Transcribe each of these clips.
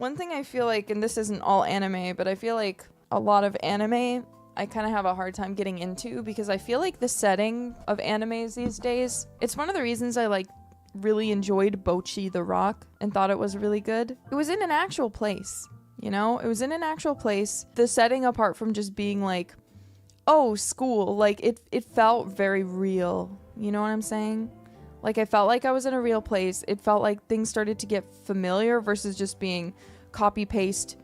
One thing I feel like, and this isn't all anime, but I feel like a lot of anime I kind of have a hard time getting into because I feel like the setting of animes these days, it's one of the reasons I like really enjoyed Bocchi the Rock and thought it was really good. It was in an actual place, you know? It was in an actual place. The setting, apart from just being like, oh, school, like it felt very real. You know what I'm saying? Like I felt like I was in a real place. It felt like things started to get familiar versus just being copy paste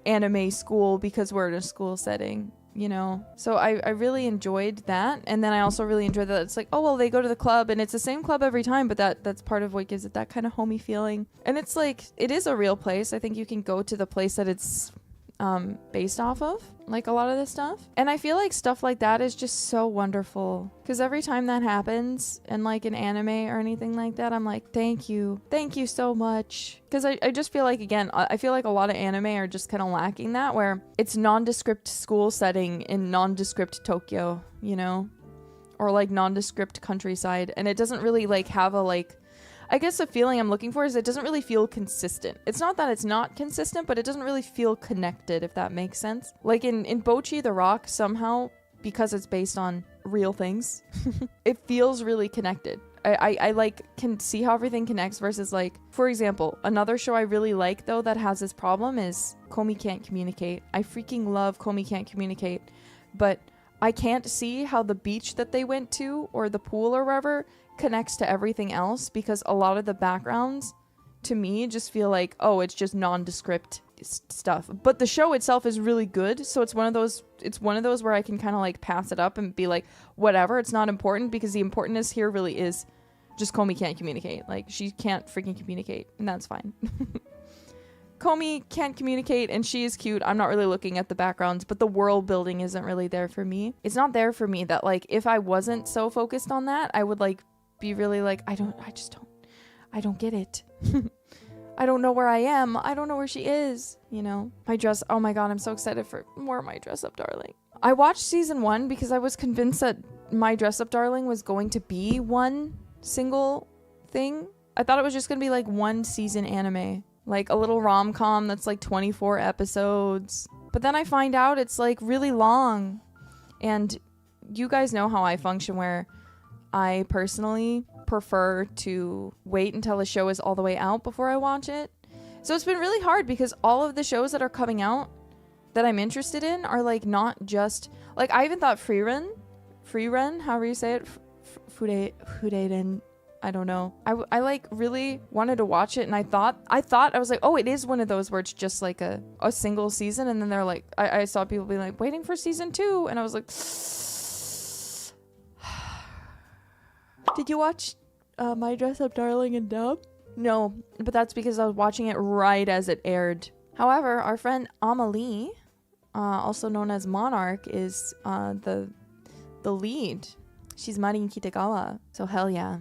anime school because we're in a school setting. You know, so I really enjoyed that. And then I also really enjoyed that it's like, oh, well, they go to the club and it's the same club every time, but that's part of what gives it that kind of homey feeling. And it's like, it is a real place. I think you can go to the place that it's based off of, like a lot of this stuff. And I feel like stuff like that is just so wonderful because every time that happens in like an anime or anything like that, I'm like, thank you so much. Because I just feel like, again, I feel like a lot of anime are just kind of lacking that, where it's nondescript school setting in nondescript Tokyo, you know, or like nondescript countryside, and it doesn't really like have a like, I guess the feeling I'm looking for is it doesn't really feel consistent. It's not that it's not consistent, but it doesn't really feel connected, if that makes sense. Like in Bocchi the Rock, somehow, because it's based on real things, it feels really connected. I like can see how everything connects versus like, for example, another show I really like though that has this problem is Komi Can't Communicate. I freaking love Komi Can't Communicate, but I can't see how the beach that they went to or the pool or wherever connects to everything else, because a lot of the backgrounds to me just feel like, oh, it's just nondescript stuff. But the show itself is really good, so it's one of those where I can kind of like pass it up and be like, whatever, it's not important, because the importantness here really is just Komi can't communicate. Like, she can't freaking communicate, and that's fine. Komi can't communicate and she is cute. I'm not really looking at the backgrounds, but the world building isn't really there for me. It's not there for me that like, if I wasn't so focused on that, I would like be really like, I don't get it. I don't know where I am. I don't know where she is, you know? My dress, oh my god, I'm so excited for more of My Dress Up Darling. I watched season 1 because I was convinced that My Dress Up Darling was going to be one single thing. I thought it was just gonna be like one season anime, like a little rom-com that's like 24 episodes. But then I find out it's like really long. And you guys know how I function, where I personally prefer to wait until the show is all the way out before I watch it. So it's been really hard because all of the shows that are coming out that I'm interested in are like not just like, I even thought Free Run, however you say it, Fureren, I don't know. I like really wanted to watch it, and I thought I was like, oh, it is one of those where it's just like a single season, and then they're like, I saw people be like waiting for season 2, and I was like, did you watch My Dress Up Darling in dub? No, but that's because I was watching it right as it aired. However, our friend Amelie, also known as Monarch, is the lead. She's Marin Kitagawa, so hell yeah.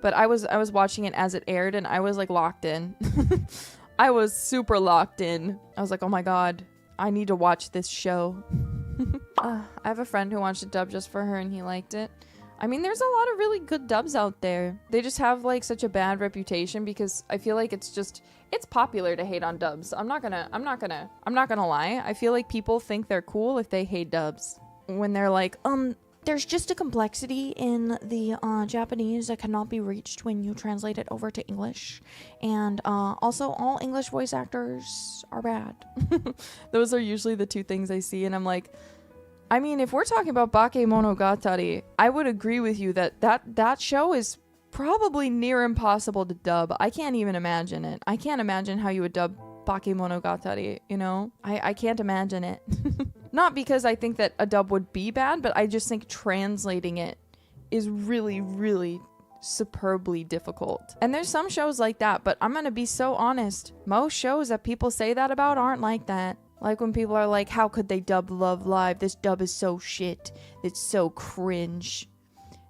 But I was watching it as it aired, and I was like locked in. I was super locked in. I was like, oh my god, I need to watch this show. I have a friend who watched it dub just for her, and he liked it. I mean, there's a lot of really good dubs out there. They just have like such a bad reputation because I feel like it's popular to hate on dubs. I'm not gonna lie. I feel like people think they're cool if they hate dubs. When they're like, there's just a complexity in the Japanese that cannot be reached when you translate it over to English. And also, all English voice actors are bad. Those are usually the two things I see, and I'm like, I mean, if we're talking about Bakemonogatari, I would agree with you that show is probably near impossible to dub. I can't even imagine it. I can't imagine how you would dub Bakemonogatari, you know? I can't imagine it. Not because I think that a dub would be bad, but I just think translating it is really, really superbly difficult. And there's some shows like that, but I'm gonna be so honest. Most shows that people say that about aren't like that. Like when people are like, how could they dub Love Live? This dub is so shit. It's so cringe.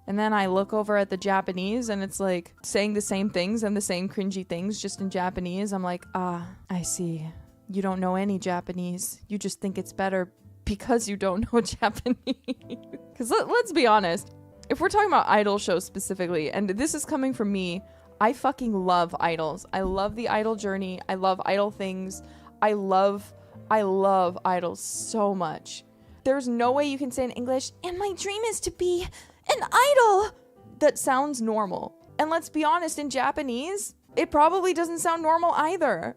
And then I look over at the Japanese and it's like saying the same things and the same cringy things just in Japanese. I'm like, I see. You don't know any Japanese. You just think it's better because you don't know Japanese. Because let's be honest. If we're talking about idol shows specifically, and this is coming from me, I fucking love idols. I love the idol journey. I love idol things. I love idols so much. There's no way you can say in English, and my dream is to be an idol. That sounds normal. And let's be honest, in Japanese, it probably doesn't sound normal either.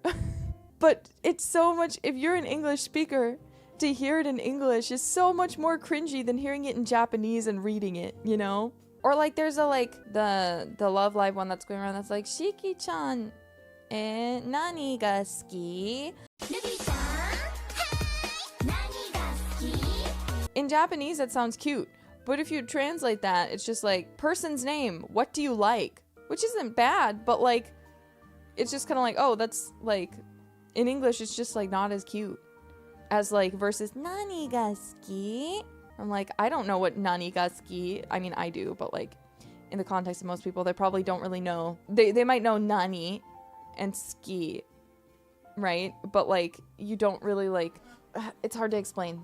But it's so much, if you're an English speaker, to hear it in English is so much more cringy than hearing it in Japanese and reading it, you know? Or like there's a like the Love Live one that's going around that's like Shiki-chan nani ga suki? In Japanese that sounds cute, but if you translate that, it's just like person's name, what do you like? Which isn't bad, but like it's just kind of like, oh, that's like in English it's just like not as cute as like versus nani ga suki? I'm like, I don't know what nani ga suki. I mean, I do, but like in the context of most people, they probably don't really know. They might know nani and ski, right? But like you don't really like, it's hard to explain.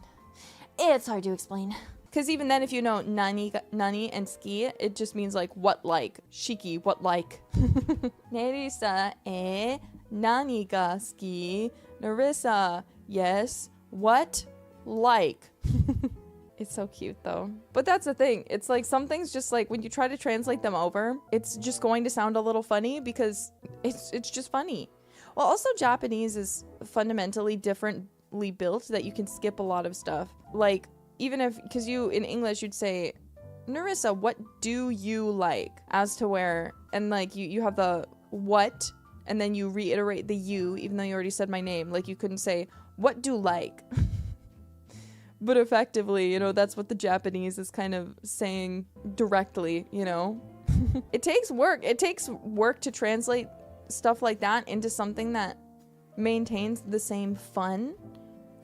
It's hard to explain. Because even then, if you know nani and ski, it just means like what like. Shiki, what like. Nerissa, nani ga suki? Nerissa, yes, what like. It's so cute though. But that's the thing. It's like some things just like when you try to translate them over, it's just going to sound a little funny because it's just funny. Well, also Japanese is fundamentally differently built that you can skip a lot of stuff. Like even if, because you in English you'd say, Nerissa, what do you like? As to where, and like you have the what, and then you reiterate the you, even though you already said my name. Like you couldn't say, what do like? But effectively, you know, that's what the Japanese is kind of saying directly, you know? It takes work. It takes work to translate stuff like that into something that maintains the same fun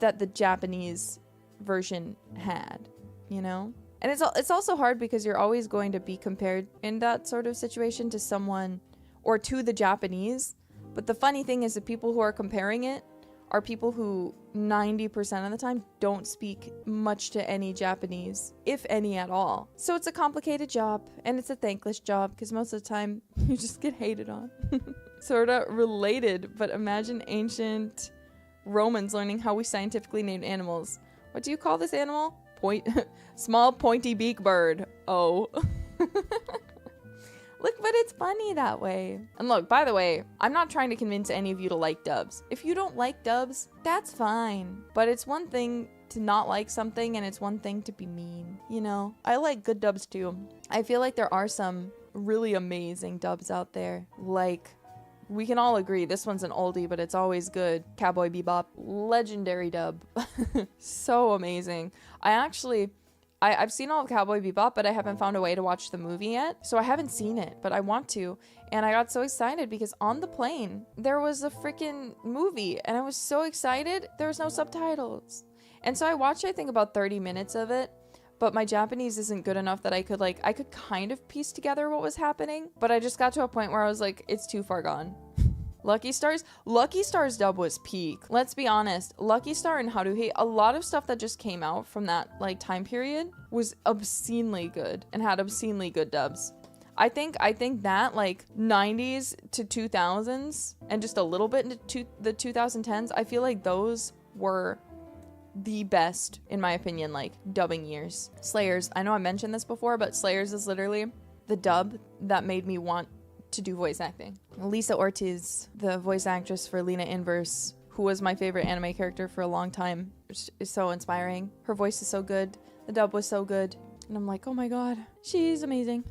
that the Japanese version had, you know? And it's also hard because you're always going to be compared in that sort of situation to someone or to the Japanese. But the funny thing is the people who are comparing it are people who 90% of the time don't speak much to any Japanese, if any at all. So it's a complicated job, and it's a thankless job because most of the time you just get hated on. Sort of related, but imagine ancient Romans learning how we scientifically named animals. What do you call this animal? Small pointy beak bird. Oh. Look, but it's funny that way. And look, by the way, I'm not trying to convince any of you to like dubs. If you don't like dubs, that's fine. But it's one thing to not like something and it's one thing to be mean, you know? I like good dubs too. I feel like there are some really amazing dubs out there. Like, we can all agree this one's an oldie, but it's always good. Cowboy Bebop, legendary dub. So amazing. I've seen all of Cowboy Bebop, but I haven't found a way to watch the movie yet. So I haven't seen it, but I want to. And I got so excited because on the plane, there was a freaking movie. And I was so excited, there was no subtitles. And so I watched, I think, about 30 minutes of it. But my Japanese isn't good enough that I could kind of piece together what was happening. But I just got to a point where I was like, it's too far gone. Lucky Star's dub was peak. Let's be honest, Lucky Star and Haruhi, a lot of stuff that just came out from that like time period was obscenely good and had obscenely good dubs. I think that like 90s to 2000s and just a little bit into the 2010s, I feel like those were the best, in my opinion, like dubbing years. Slayers, I know I mentioned this before, but Slayers is literally the dub that made me want to do voice acting. Lisa Ortiz, the voice actress for Lena Inverse, who was my favorite anime character for a long time, is so inspiring. Her voice is so good. The dub was so good. And I'm like, oh my god, she's amazing.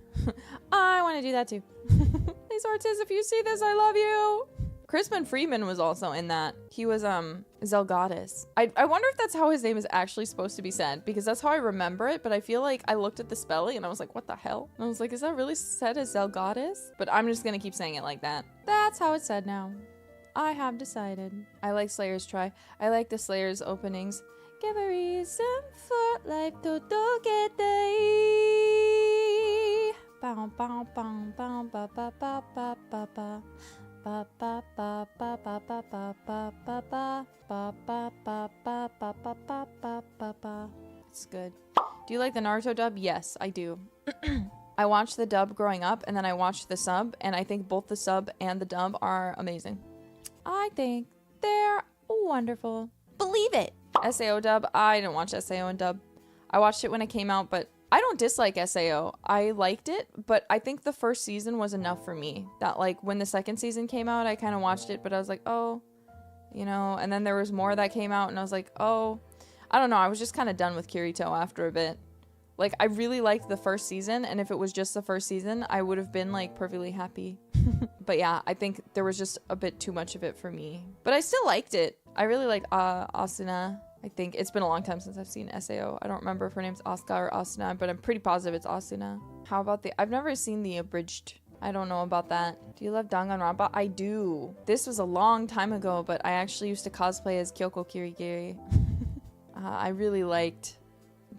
I want to do that too. Lisa Ortiz, if you see this, I love you. Crispin Freeman was also in that. He was Zelgadis. I wonder if that's how his name is actually supposed to be said, because that's how I remember it, but I feel like I looked at the spelling and I was like, what the hell? And I was like, is that really said as Zelgadis? But I'm just gonna keep saying it like that. That's how it's said now. I have decided. I like Slayer's try. I like the Slayer's openings. Give a reason for life to get day. Bow, bow, bow, bow, ba, ba, ba, ba, ba, ba. Ba ba ba ba ba ba ba ba ba ba ba ba ba ba ba ba ba ba ba. It's good. Do you like the Naruto dub? Yes, I do. I watched the dub growing up, and then I watched the sub, and I think both the sub and the dub are amazing. I think they're wonderful. Believe it. SAO dub, I didn't watch SAO and dub. I watched it when it came out, but I don't dislike SAO. I liked it, but I think the first season was enough for me. That, like, when the second season came out, I kind of watched it, but I was like, oh, you know, and then there was more that came out, and I was like, oh, I don't know. I was just kind of done with Kirito after a bit. Like, I really liked the first season, and if it was just the first season, I would have been, like, perfectly happy. But yeah, I think there was just a bit too much of it for me. But I still liked it. I really liked Asuna. I think it's been a long time since I've seen SAO. I don't remember if her name's Asuka or Asuna, but I'm pretty positive it's Asuna. How about I've never seen the abridged. I don't know about that. Do you love Danganronpa? I do. This was a long time ago, but I actually used to cosplay as Kyoko Kirigiri. I really liked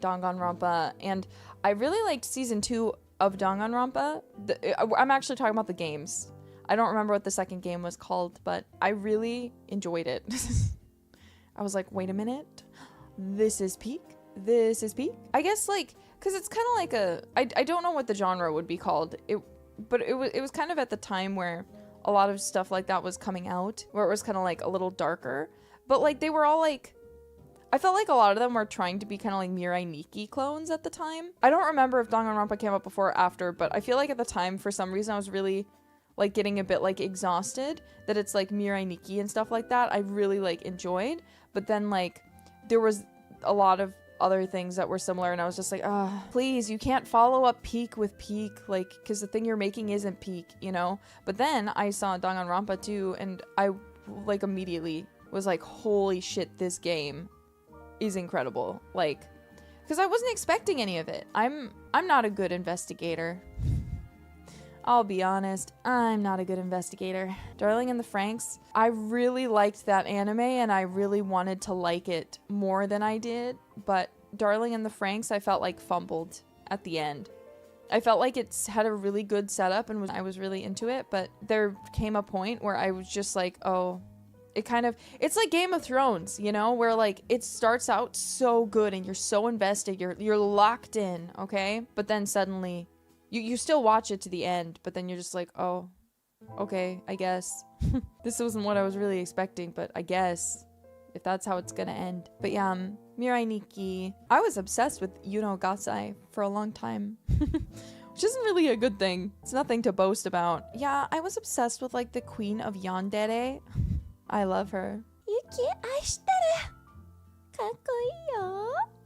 Danganronpa, and I really liked season 2 of Danganronpa. I'm actually talking about the games. I don't remember what the second game was called, but I really enjoyed it. I was like, wait a minute, this is peak? This is peak? I guess, like, because it's kind of like I don't know what the genre would be called, but it was kind of at the time where a lot of stuff like that was coming out, where it was kind of like a little darker, but like they were all like, I felt like a lot of them were trying to be kind of like Mirai Nikki clones at the time. I don't remember if Danganronpa came out before or after, but I feel like at the time, for some reason, I was really like getting a bit like exhausted that it's like Mirai Nikki and stuff like that. I really like enjoyed, but then like there was a lot of other things that were similar, and I was just like, please, you can't follow up peak with peak, like, because the thing you're making isn't peak, you know? But then I saw Danganronpa 2, and I like immediately was like, holy shit, this game is incredible. Like, because I wasn't expecting any of it. I'm not a good investigator. I'll be honest, I'm not a good investigator. Darling in the Franxx, I really liked that anime, and I really wanted to like it more than I did, but Darling in the Franxx, I felt like fumbled at the end. I felt like it had a really good setup, and I was really into it, but there came a point where I was just like, oh, it's like Game of Thrones, you know, where like it starts out so good and you're so invested, you're locked in, okay? But then suddenly you still watch it to the end, but then you're just like, oh, okay, I guess. This wasn't what I was really expecting, but I guess if that's how it's gonna end. But yeah, Mirai Nikki. I was obsessed with Yuno Gasai for a long time. Which isn't really a good thing. It's nothing to boast about. Yeah, I was obsessed with like the queen of Yandere. I love her. Yuki, 愛してる。かっこいいよ。